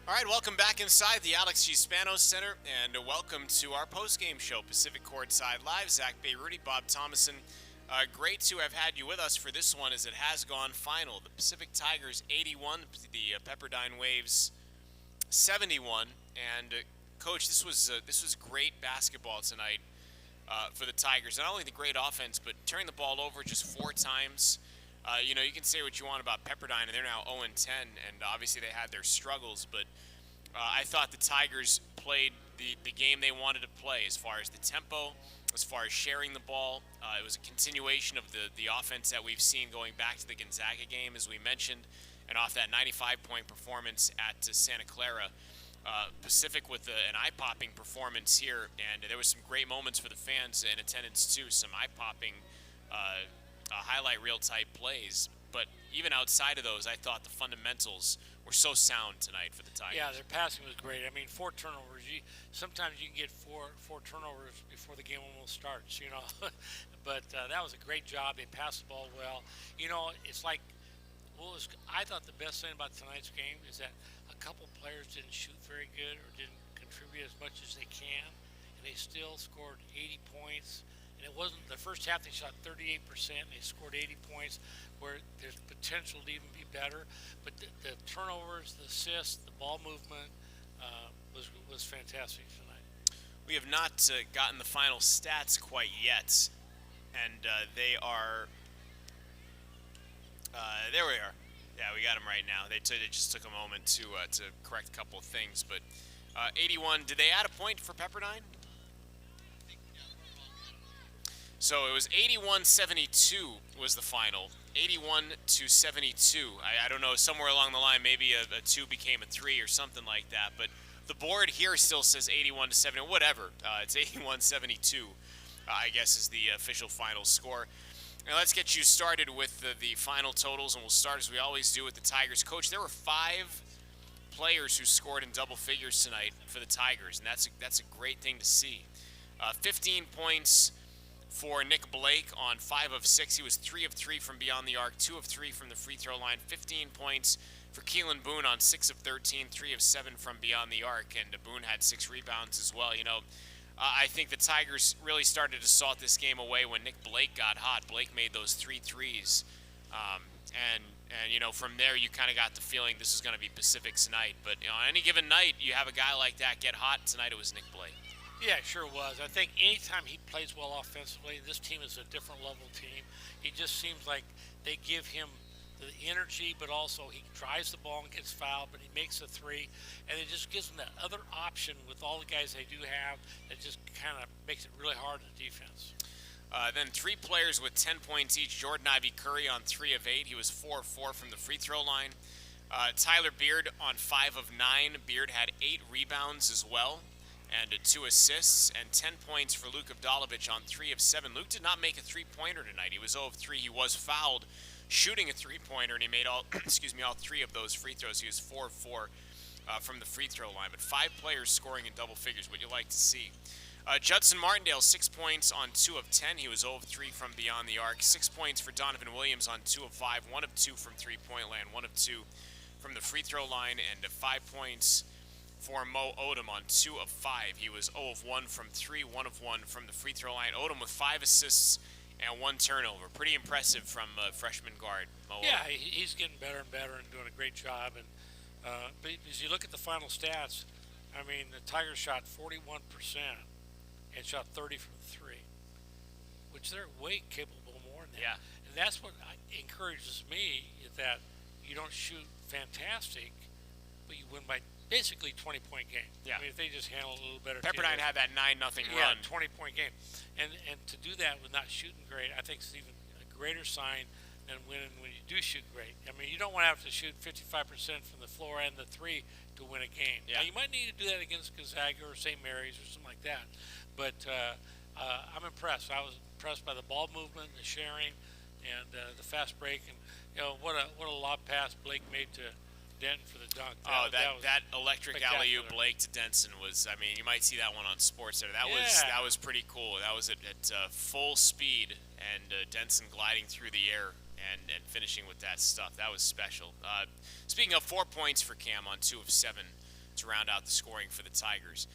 All right, welcome back inside the Alex G. Spanos Center, and welcome to our post-game show, Pacific Courtside Live. Zach Bayruti, Bob Thomason. Great to have had you with us for this one, as it has gone final. The Pacific Tigers 81, the Pepperdine Waves 71. And Coach, this was great basketball tonight for the Tigers. Not only the great offense, but turning the ball over just 4 times. You can say what you want about Pepperdine, and they're now 0-10, and obviously they had their struggles, but I thought the Tigers played the game they wanted to play as far as the tempo, as far as sharing the ball. It was a continuation of the offense that we've seen going back to the Gonzaga game, as we mentioned, and off that 95-point performance at Santa Clara. Pacific with an eye-popping performance here, and there was some great moments for the fans in attendance too, some eye-popping highlight reel type plays. But even outside of those, I thought the fundamentals were so sound tonight for the Tigers. Yeah, their passing was great. I mean, 4 turnovers. Sometimes you can get four turnovers before the game almost starts, but that was a great job. They passed the ball well. It's like I thought the best thing about tonight's game is that a couple players didn't shoot very good or didn't contribute as much as they can, and they still scored 80 points. And it wasn't the first half; they shot 38%. And they scored 80 points, where there's potential to even be better. But the turnovers, the assists, the ball movement was fantastic tonight. We have not gotten the final stats quite yet, and they are. There we are. Yeah, we got them right now. They just took a moment to correct a couple of things, but 81. Did they add a point for Pepperdine? So it was 81-72 was the final. 81-72. I don't know, somewhere along the line, maybe a 2 became a 3 or something like that. But the board here still says 81-70. Whatever. It's 81-72, I guess, is the official final score. Now let's get you started with the final totals, and we'll start as we always do with the Tigers. Coach, there were 5 players who scored in double figures tonight for the Tigers, and that's a great thing to see. 15 points for Nick Blake on 5 of 6. He was 3 of 3 from beyond the arc, 2 of 3 from the free throw line. 15 points for Keelan Boone on 6 of 13, 3 of 7 from beyond the arc, and Boone had 6 rebounds as well. I think the Tigers really started to salt this game away when Nick Blake got hot. Blake made those 3 threes, and from there you kind of got the feeling this is going to be Pacific's night. But on any given night, you have a guy like that get hot. Tonight it was Nick Blake. Yeah, it sure was. I think anytime he plays well offensively, this team is a different level team. He just seems like they give him the energy, but also he drives the ball and gets fouled, but he makes a 3, and it just gives them that other option with all the guys they do have that just kind of makes it really hard on defense. Then 3 players with 10 points each. Jordan Ivy Curry on 3 of 8. He was 4 of 4 from the free throw line. Tyler Beard on 5 of 9. Beard had 8 rebounds as well, and 2 assists, and 10 points for Luke Avdalovic on 3 of 7. Luke did not make a three-pointer tonight. He was 0 of 3. He was fouled shooting a three-pointer, and he made all 3 of those free throws. He was 4 of 4 from the free throw line. But 5 players scoring in double figures, what you like to see. Judson Martindale, 6 points on 2 of 10. He was 0 of 3 from beyond the arc. 6 points for Donovan Williams on 2 of 5. 1 of 2 from three-point land. 1 of 2 from the free throw line, and 5 points for Mo Odom on 2 of 5. He was 0 of 1 from 3, 1 of 1 from the free throw line. Odom with 5 assists and 1 turnover. Pretty impressive from freshman guard Mo Odom. Yeah, he's getting better and better and doing a great job. And but as you look at the final stats, I mean, the Tigers shot 41% and shot 30 from 3, which they're way capable more than that. Yeah. And that's what encourages me, is that you don't shoot fantastic, but you win by basically 20-point game. Yeah. I mean, if they just handle it a little better. Pepperdine had that 9-0 Yeah, run. 20-point game. And to do that with not shooting great, I think is even a greater sign than winning when you do shoot great. I mean, you don't want to have to shoot 55% from the floor and the 3 to win a game. Yeah. Now, you might need to do that against Gonzaga or St. Mary's or something like that. But I'm impressed. I was impressed by the ball movement, the sharing, and the fast break. And, what a lob pass Blake made to Denton for the dunk. That electric alley-oop Blake to Denson was, I mean, you might see that one on SportsCenter. That was pretty cool. That was at full speed, and Denson gliding through the air and finishing with that stuff. That was special. Speaking of 4 points for Cam on 2 of 7 to round out the scoring for the Tigers.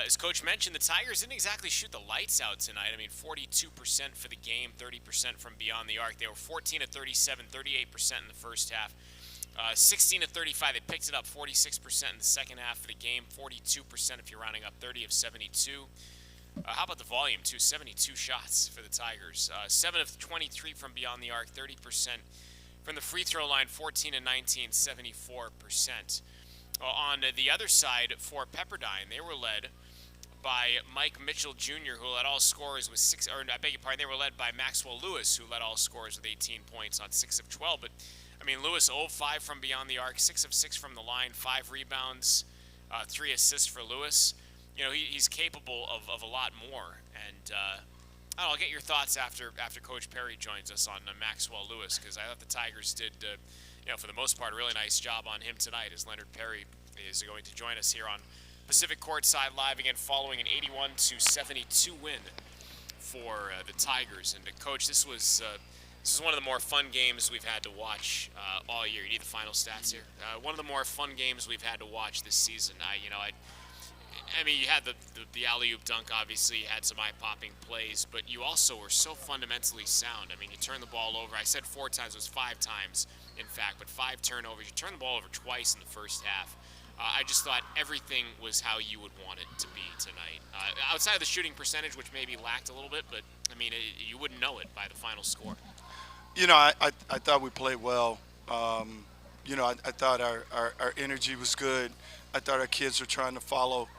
As Coach mentioned, the Tigers didn't exactly shoot the lights out tonight. I mean, 42% for the game, 30% from beyond the arc. They were 14 of 37, 38% in the first half. 16 of 35, they picked it up 46% in the second half of the game, 42% if you're rounding up, 30 of 72. How about the volume, too? 72 shots for the Tigers. 7 of 23 from beyond the arc, 30%. From the free throw line, 14 and 19, 74%. On the other side, for Pepperdine, they were led by Mike Mitchell Jr., who led all scorers with they were led by Maxwell Lewis, who led all scorers with 18 points on 6 of 12. But, I mean, Lewis 0 of 5 from beyond the arc, 6 of 6 from the line, 5 rebounds, 3 assists for Lewis. You know, he's capable of a lot more. And I'll get your thoughts after Coach Perry joins us on Maxwell Lewis, because I thought the Tigers did, for the most part, a really nice job on him tonight, as Leonard Perry is going to join us here on Pacific Courtside Live again, following an 81-72 win for the Tigers. And Coach, this was one of the more fun games we've had to watch all year. You need the final stats here. One of the more fun games we've had to watch this season. I mean, you had the alley-oop dunk, obviously. You had some eye-popping plays, but you also were so fundamentally sound. I mean, you turned the ball over. I said 4 times. It was 5 times, in fact, but 5 turnovers. You turned the ball over twice in the first half. I just thought everything was how you would want it to be tonight. Outside of the shooting percentage, which maybe lacked a little bit, but, I mean, you wouldn't know it by the final score. You know, I thought we played well. I thought our energy was good. I thought our kids were trying to follow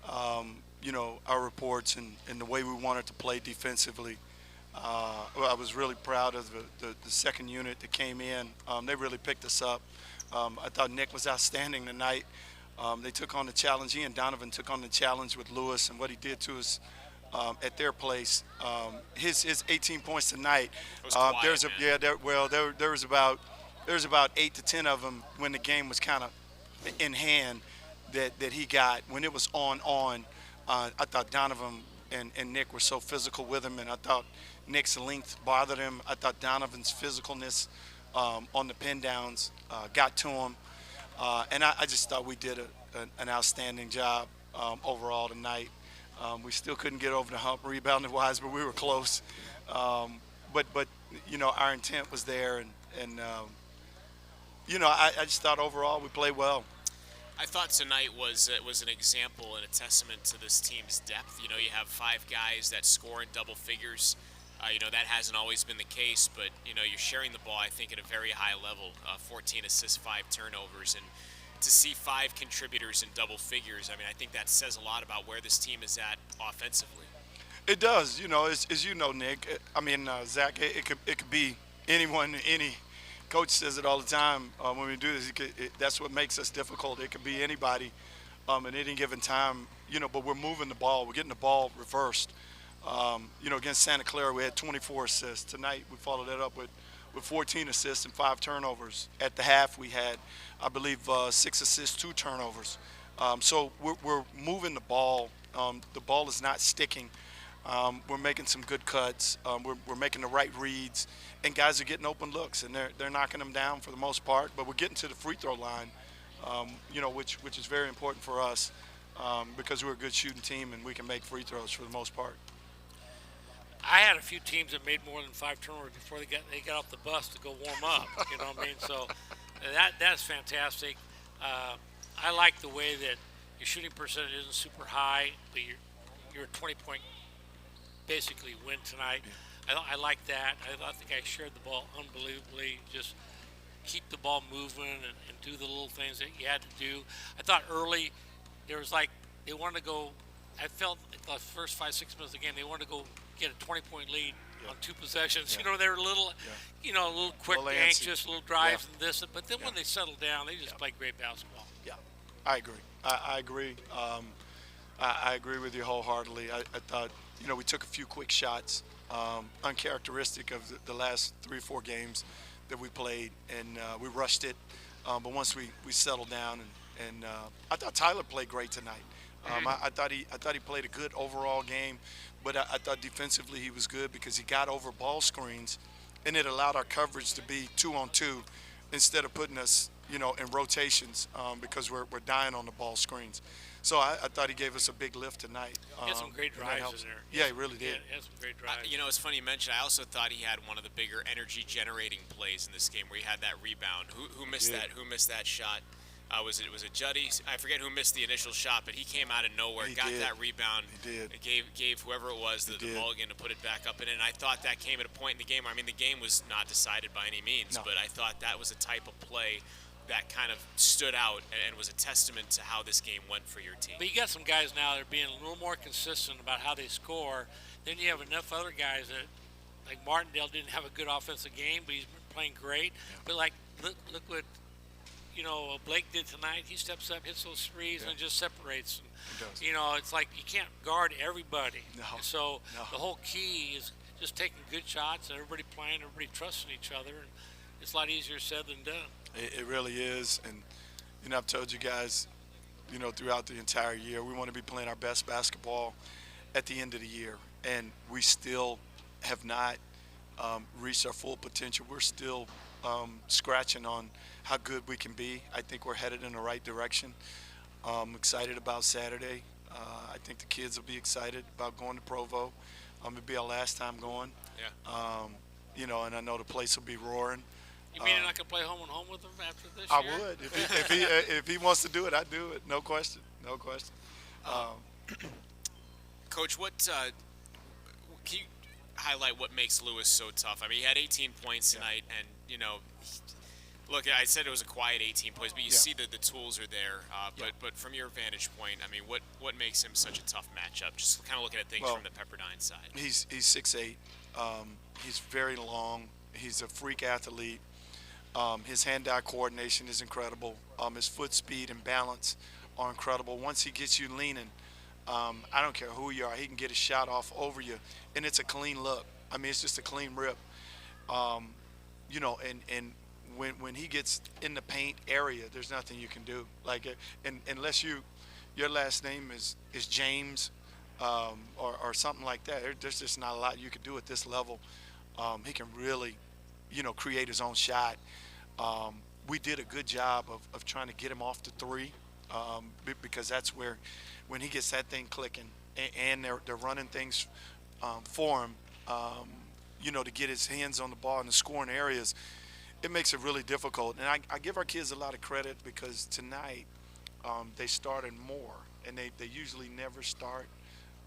our reports and the way we wanted to play defensively. I was really proud of the second unit that came in. They really picked us up. I thought Nick was outstanding tonight. They took on the challenge. He and Donovan took on the challenge with Lewis, and what he did to us at their place. His 18 points tonight. There was about 8 to 10 of them when the game was kind of in hand. That he got when it was on. I thought Donovan and Nick were so physical with him, and I thought Nick's length bothered him. I thought Donovan's physicalness on the pin downs got to him, and I just thought we did an outstanding job overall tonight. We still couldn't get over the hump rebounding wise, but we were close. But our intent was there, and I just thought overall we played well. I thought tonight was an example and a testament to this team's depth. You know, you have 5 guys that score in double figures. That hasn't always been the case, but, you're sharing the ball, I think, at a very high level. 14 assists, 5 turnovers, and to see 5 contributors in double figures, I mean, I think that says a lot about where this team is at offensively. It does. As you know, Nick, Zach, it could be anyone, any coach says it all the time when we do this. That's what makes us difficult. It could be anybody at any given time, but we're moving the ball. We're getting the ball reversed. Against Santa Clara, we had 24 assists. Tonight, we followed that up with 14 assists and 5 turnovers. At the half, we had, I believe, 6 assists, 2 turnovers. So we're moving the ball. The ball is not sticking. We're making some good cuts. We're making the right reads, and guys are getting open looks, and they're knocking them down for the most part. But we're getting to the free throw line, which is very important for us because we're a good shooting team and we can make free throws for the most part. I had a few teams that made more than 5 turnovers before they got off the bus to go warm up. You know what I mean? So that's fantastic. I like the way that your shooting percentage isn't super high, but you're a 20-point basically win tonight. I like that. I think I shared the ball unbelievably. Just keep the ball moving and do the little things that you had to do. I thought early there was like they wanted to go. I felt the first 5-6 minutes of the game they wanted to go get a 20-point lead on 2 possessions. Yeah. They were a little, a little quick, Little anxious, little drives and this. But then Yeah. when they settled down, they just played great basketball. Yeah, I agree. I agree. I agree with you wholeheartedly. I thought, we took a few quick shots, uncharacteristic of the last 3 or 4 games that we played, and we rushed it. But once we settled down, and I thought Tyler played great tonight. I thought he played a good overall game, but I thought defensively he was good because he got over ball screens, and it allowed our coverage to be 2-on-2 instead of putting us in rotations because we're dying on the ball screens. So I thought he gave us a big lift tonight. He had some great and that drives helps. in there. Yeah, he really did. He had some great drives. It's funny you mentioned. I also thought he had one of the bigger energy-generating plays in this game, where he had that rebound. Who missed Yeah. that? Who missed that shot? Was it Juddy? I forget who missed the initial shot, but he came out of nowhere, He got did. that rebound. He did. It gave whoever it was the did. mulligan to put it back up in it. And I thought that came at a point in the game where, I mean, the game was not decided by any means, No. but I thought that was a type of play that kind of stood out and was a testament to how this game went for your team. But you got some guys now that are being a little more consistent about how they score. Then you have enough other guys that, like Martindale, didn't have a good offensive game, but he's been playing great. Yeah. But like, look what Blake did tonight. He steps up, hits those threes, and it just separates. He does. It's like you can't guard everybody. No. So No. the whole key is just taking good shots and everybody playing, everybody trusting each other, and it's a lot easier said than done. It really is, and I've told you guys, throughout the entire year, we want to be playing our best basketball at the end of the year, and we still have not reached our full potential. We're still scratching on how good we can be. I think we're headed in the right direction. I'm excited about Saturday. I think the kids will be excited about going to Provo. It'll be our last time going. Yeah. And I know the place will be roaring. You mean you're not going to play home and home with them after this I year? would. If he wants to do it, I'd do it. No question. No question. Coach, can you highlight what makes Lewis so tough? I mean, he had 18 points tonight, and look, I said it was a quiet 18 points, but you see that the tools are there. But from your vantage point, I mean, what makes him such a tough matchup? Just kind of looking at things from the Pepperdine side. He's 6'8". He's very long. He's a freak athlete. His hand-eye coordination is incredible. His foot speed and balance are incredible. Once he gets you leaning, I don't care who you are, he can get a shot off over you, and it's a clean look. I mean, it's just a clean rip. And when he gets in the paint area, there's nothing you can do. Unless your last name is James or something like that, there's just not a lot you can do at this level. He can really, create his own shot. We did a good job of trying to get him off the three because that's where, when he gets that thing clicking and they're running things for him, to get his hands on the ball in the scoring areas, it makes it really difficult. And I give our kids a lot of credit because tonight they started more, and they usually never start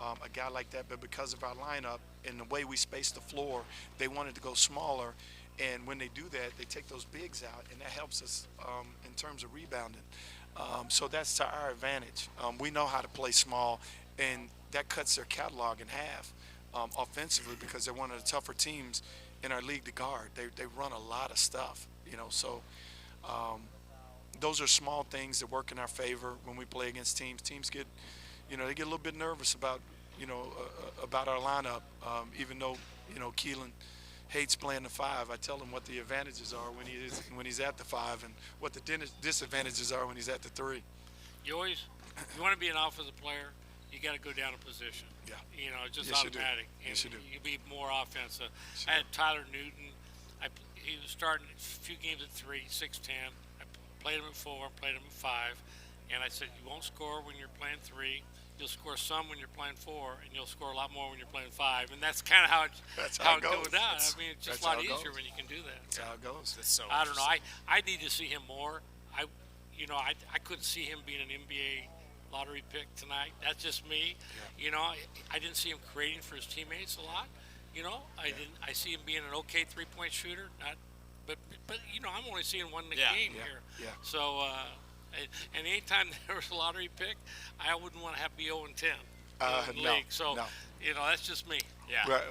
a guy like that, but because of our lineup and the way we space the floor, they wanted to go smaller. And when they do that, they take those bigs out, and that helps us in terms of rebounding. So that's to our advantage. We know how to play small, and that cuts their catalog in half offensively because they're one of the tougher teams in our league to guard. They run a lot of stuff, So those are small things that work in our favor when we play against teams. Teams get, they get a little bit nervous about, about our lineup, even though, Keelan hates playing the five. I tell him what the advantages are when he's at the five, and what the disadvantages are when he's at the three. You want to be an offensive player, you got to go down a position. Yeah. It's just Yes, you do. automatic. Yes, you do. You be more offensive. Yes, I you had Tyler Newton. He was starting a few games at 3, 6'10". I played him at 4, played him at 5, and I said, you won't score when you're playing 3. You'll score some when you're playing 4, and you'll score a lot more when you're playing 5. And that's kind of how it goes down. I mean, it's just a lot easier when you can do that. That's how it goes. That's so I don't know. interesting. I need to see him more. I couldn't see him being an NBA lottery pick tonight. That's just me. Yeah. I didn't see him creating for his teammates a lot. I see him being an okay 3-point shooter. But I'm only seeing one game here. Yeah. So and anytime there was a lottery pick, I wouldn't want to have be 0-10 in the No, league. So no. that's just me. Yeah. Well,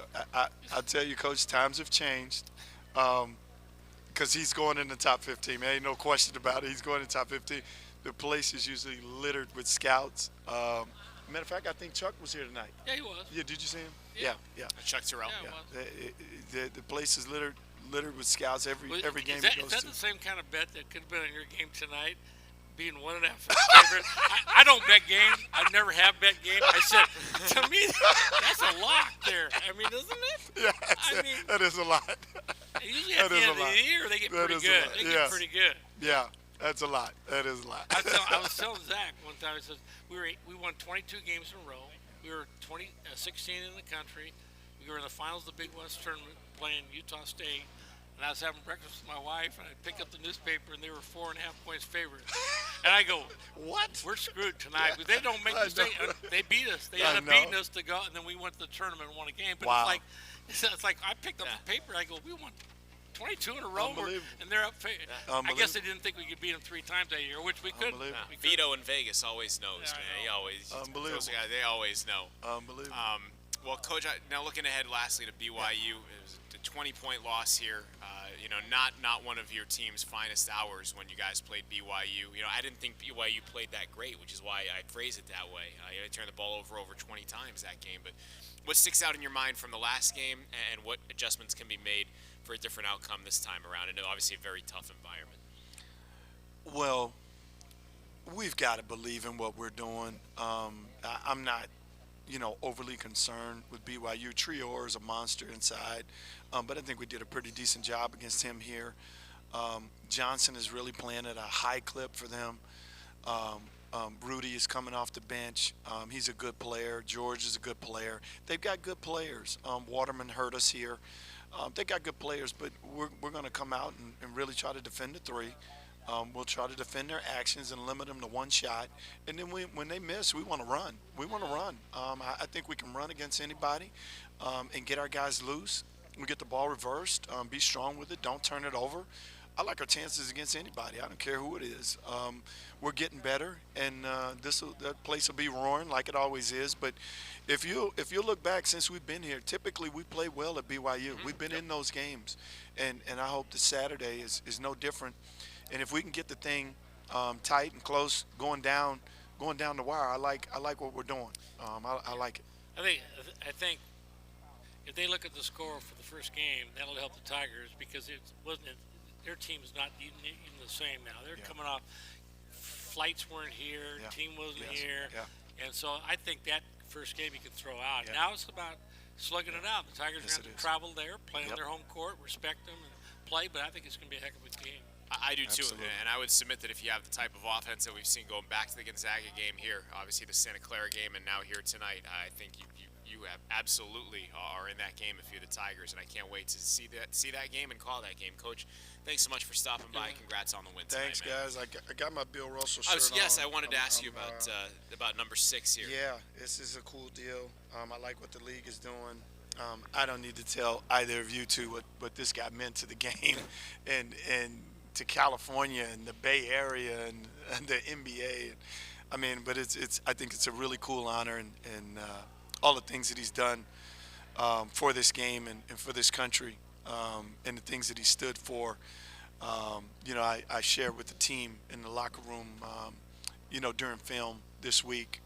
I'll tell you, Coach, times have changed. Because he's going in the top 15. Man, ain't no question about it. He's going in the top 15. The place is usually littered with scouts. Matter of fact, I think Chuck was here tonight. Yeah, he was. Yeah, did you see him? Yeah. Yeah. Chuck Terrell. Yeah, it was. The place is littered with scouts every game is he that, goes is that to. the same kind of bet that could have been on your game tonight? Being 1.5 favorite. I don't bet games. I never have bet games. I said, to me, that's a lock there. I mean, isn't it? Yeah, that is a lot. Usually at the end of the year, they get pretty good. They get pretty good. Yeah. That's a lot. That is a lot. I was telling Zach one time. I said we won 22 games in a row. We were 16 in the country. We were in the finals of the Big West tournament playing Utah State. And I was having breakfast with my wife, and I picked up the newspaper, and they were 4.5 points favorites. And I go, What? We're screwed tonight. But they don't make I mistakes. know. They beat us. They I ended up know. beating us to go, and then we went to the tournament and won a game. But Wow. it's like I picked up the paper. I go, we won 22 in a row, Unbelievable. and they're up. I guess Unbelievable. they didn't think we could beat them 3 times that year, which we could. Unbelievable. We could. Vito in Vegas always knows, Yeah, I man. He know. always Unbelievable. those guys, they always know. Unbelievable. Well, Coach, now looking ahead, lastly to BYU, it was a 20-point loss here. Not one of your team's finest hours when you guys played BYU. I didn't think BYU played that great, which is why I phrase it that way. They turned the ball over 20 times that game. But what sticks out in your mind from the last game, and what adjustments can be made for a different outcome this time around? And obviously a very tough environment. Well, we've got to believe in what we're doing. I'm not, overly concerned with BYU. Trior is a monster inside, but I think we did a pretty decent job against him here. Johnson is really playing at a high clip for them. Rudy is coming off the bench. He's a good player. George is a good player. They've got good players. Waterman hurt us here. They got good players, but we're going to come out and really try to defend the 3. We'll try to defend their actions and limit them to 1 shot. And then when they miss, we want to run. We want to run. I think we can run against anybody and get our guys loose. We get the ball reversed. Be strong with it. Don't turn it over. I like our chances against anybody. I don't care who it is. We're getting better, and that place will be roaring like it always is. But if you look back since we've been here, typically we play well at BYU. We've been in those games, and I hope that Saturday is no different. And if we can get the thing tight and close, going down the wire, I like what we're doing. I like it. I think if they look at the score for the first game, that'll help the Tigers because their team's not even the same now. They're coming off flights weren't here, team wasn't here, and so I think that first game you can throw out. Now it's about slugging it out. The Tigers are going to travel there, play on their home court, respect them, and play. But I think it's going to be a heck of a game. I do too, Absolutely. and I would submit that if you have the type of offense that we've seen going back to the Gonzaga game here, obviously the Santa Clara game, and now here tonight, I think you have absolutely are in that game if you're the Tigers, and I can't wait to see that game and call that game. Coach, thanks so much for stopping by. Congrats on the win tonight, Thanks, man. guys. I got my Bill Russell shirt on. Yes, I wanted to ask you about number 6 here. Yeah, this is a cool deal. I like what the league is doing. I don't need to tell either of you two what this guy meant to the game and to California and the Bay Area and the NBA. I mean, but I think it's a really cool honor and all the things that he's done for this game and for this country and the things that he stood for. I shared with the team in the locker room, during film this week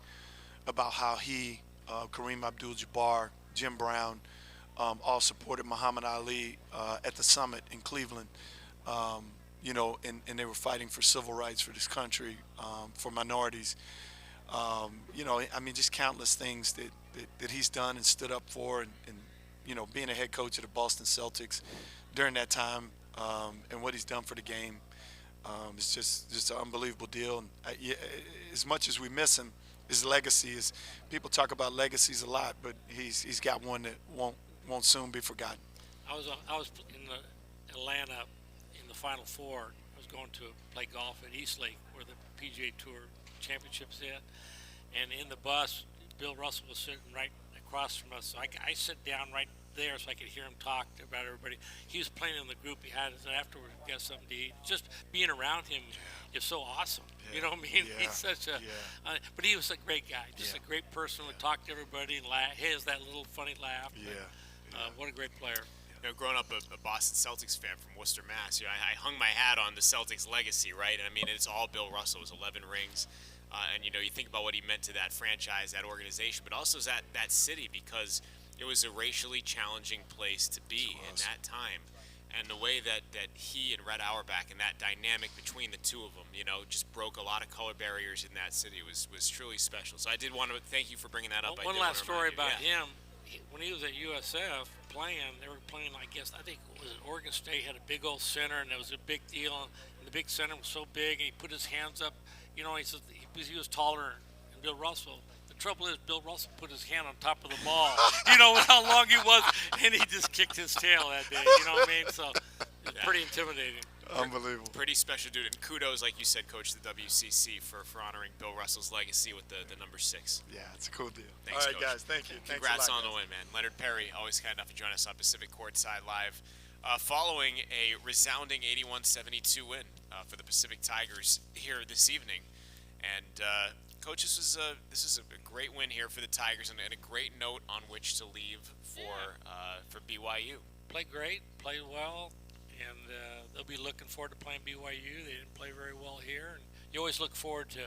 about how he, Kareem Abdul-Jabbar, Jim Brown, all supported Muhammad Ali at the summit in Cleveland. And they were fighting for civil rights for this country, for minorities. Just countless things that he's done and stood up for, and being a head coach of the Boston Celtics during that time, and what he's done for the game, it's just an unbelievable deal. And as much as we miss him, his legacy is. People talk about legacies a lot, but he's got one that won't soon be forgotten. I was in Atlanta in the Final Four. I was going to play golf at Eastlake, where the PGA Tour Championship's at, and in the bus, Bill Russell was sitting right across from us. So I sit down right there so I could hear him talk about everybody. He was playing in the group behind us, and afterwards we got something to eat. Just being around him is so awesome. Yeah. You know what I mean? Yeah. He's such a, but he was a great guy, just a great person. Would talk to everybody and laugh. He has that little funny laugh. What a great player. Growing up a Boston Celtics fan from Worcester, Mass, I hung my hat on the Celtics legacy, right? And I mean, it's all Bill Russell. It was 11 rings. And, you think about what he meant to that franchise, that organization, but also that city, because it was a racially challenging place to be in that time. And the way that he and Red Auerbach and that dynamic between the two of them, just broke a lot of color barriers in that city was truly special. So I did want to thank you for bringing that up. One last story about him. When he was at USF playing, they were playing, I think it was Oregon State had a big old center, and it was a big deal. And the big center was so big, and he put his hands up. He said he was taller than Bill Russell. The trouble is, Bill Russell put his hand on top of the ball. With how long he was, and he just kicked his tail that day. You know what I mean? So it's pretty intimidating. Unbelievable. Pretty special dude. And kudos, like you said, Coach, to the WCC for honoring Bill Russell's legacy with the number 6. Yeah, it's a cool deal. Thanks, all right, Coach. guys. Thank you. Congrats Thanks a lot, on the guys. win, man. Leonard Perry, always kind enough to join us on Pacific Courtside Live. Following a resounding 81-72 win for the Pacific Tigers here this evening. And, Coach, this is a great win here for the Tigers and a great note on which to leave for BYU. Played great, played well, and they'll be looking forward to playing BYU. They didn't play very well here, and you always look forward to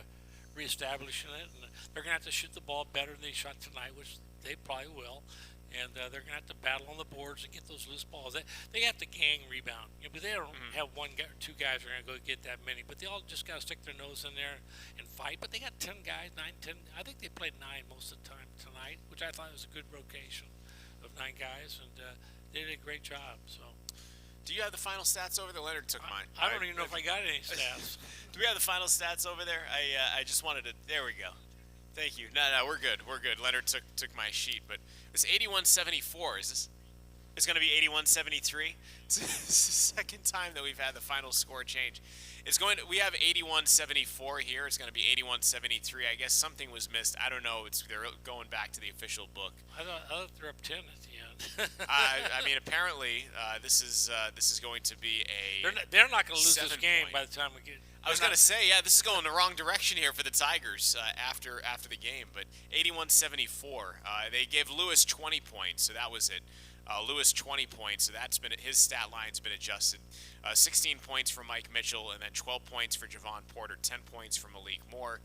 reestablishing it. And they're going to have to shoot the ball better than they shot tonight, which they probably will. And they're going to have to battle on the boards and get those loose balls. They have to gang rebound. But they don't have one guy or two guys who are going to go get that many. But they all just got to stick their nose in there and fight. But they got 10 guys, 9, 10. I think they played 9 most of the time tonight, which I thought was a good rotation of 9 guys. And they did a great job. So. Do you have the final stats over there? Leonard took mine. I don't even know if I got any stats. Do we have the final stats over there? I just wanted to. There we go. Thank you. No, we're good. We're good. Leonard took my sheet, but it's 81-74. Is this? It's going to be 81-73. It's the second time that we've had the final score change. We have 81-74 here. It's going to be 81-73. I guess something was missed. I don't know. They're going back to the official book. I thought they're up 10 at the end. I mean, apparently, this is going to be a. They're not going to lose this 7 game point. by the time we get. I was going to say, yeah, this is going the wrong direction here for the Tigers after the game. But 81-74, they gave Lewis 20 points, so that was it. Lewis 20 points, so his stat line's been adjusted. 16 points for Mike Mitchell, and then 12 points for Javon Porter, 10 points for Malik Moore,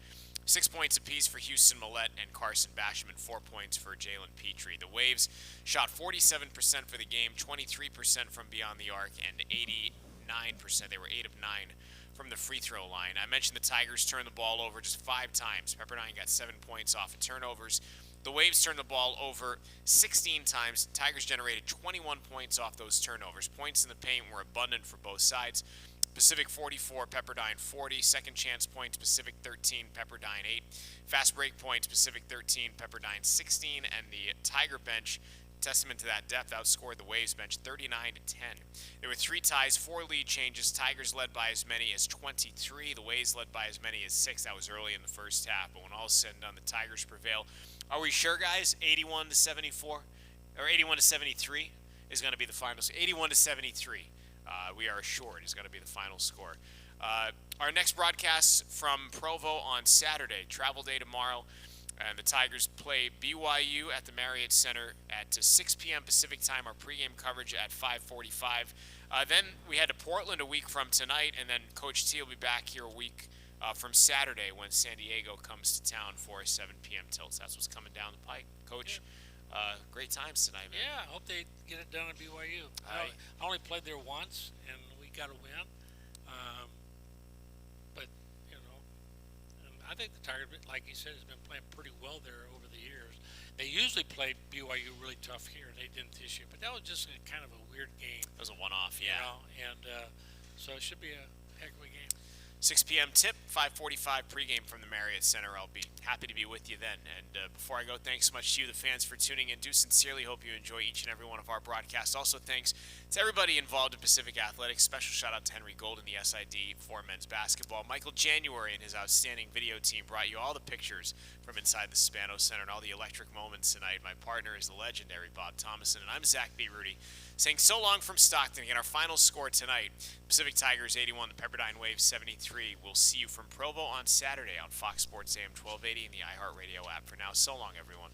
6 points apiece for Houston Millette and Carson Basham, 4 points for Jalen Petrie. The Waves shot 47% for the game, 23% from beyond the arc, and 89%. They were 8 of 9 from the free throw line. I mentioned the Tigers turned the ball over just 5 times. Pepperdine got 7 points off of turnovers. The Waves turned the ball over 16 times. Tigers generated 21 points off those turnovers. Points in the paint were abundant for both sides. Pacific 44, Pepperdine 40. Second chance points, Pacific 13, Pepperdine 8. Fast break points, Pacific 13, Pepperdine 16. And the Tiger bench, testament to that depth, outscored the Waves bench 39-10. There were 3 ties, 4 lead changes. Tigers led by as many as 23. The Waves led by as many as 6. That was early in the first half. But when all is said and done, the Tigers prevail. Are we sure, guys? 81-74 or 81-73 is going to be the final. 81-73. We are assured is going to be the final score. Our next broadcast from Provo on Saturday. Travel day tomorrow. And the Tigers play BYU at the Marriott Center at 6 p.m. Pacific time. Our pregame coverage at 5:45. Then we head to Portland a week from tonight, and then Coach T will be back here a week from Saturday when San Diego comes to town for a 7 p.m. tilt. That's what's coming down the pike. Coach, great times tonight, man. Yeah, I hope they get it done at BYU. I only played there once, and we got a win. But, and I think the Tigers, like you said, has been playing pretty well there over the years. They usually play BYU really tough here, and they didn't this year. But that was just kind of a weird game. It was a one-off, yeah. So it should be a heck of a game. 6 p.m. tip, 5:45 pregame from the Marriott Center. I'll be happy to be with you then. And before I go, thanks so much to you, the fans, for tuning in. Do sincerely hope you enjoy each and every one of our broadcasts. Also, thanks to everybody involved in Pacific Athletics. Special shout out to Henry Golden, the SID for men's basketball. Michael January and his outstanding video team brought you all the pictures from inside the Spano Center and all the electric moments tonight. My partner is the legendary Bob Thomason, and I'm Zach B. Rudy, saying so long from Stockton. Again, our final score tonight, Pacific Tigers 81, the Pepperdine Waves 73. We'll see you from Provo on Saturday on Fox Sports AM 1280 and the iHeartRadio app. For now, so long, everyone.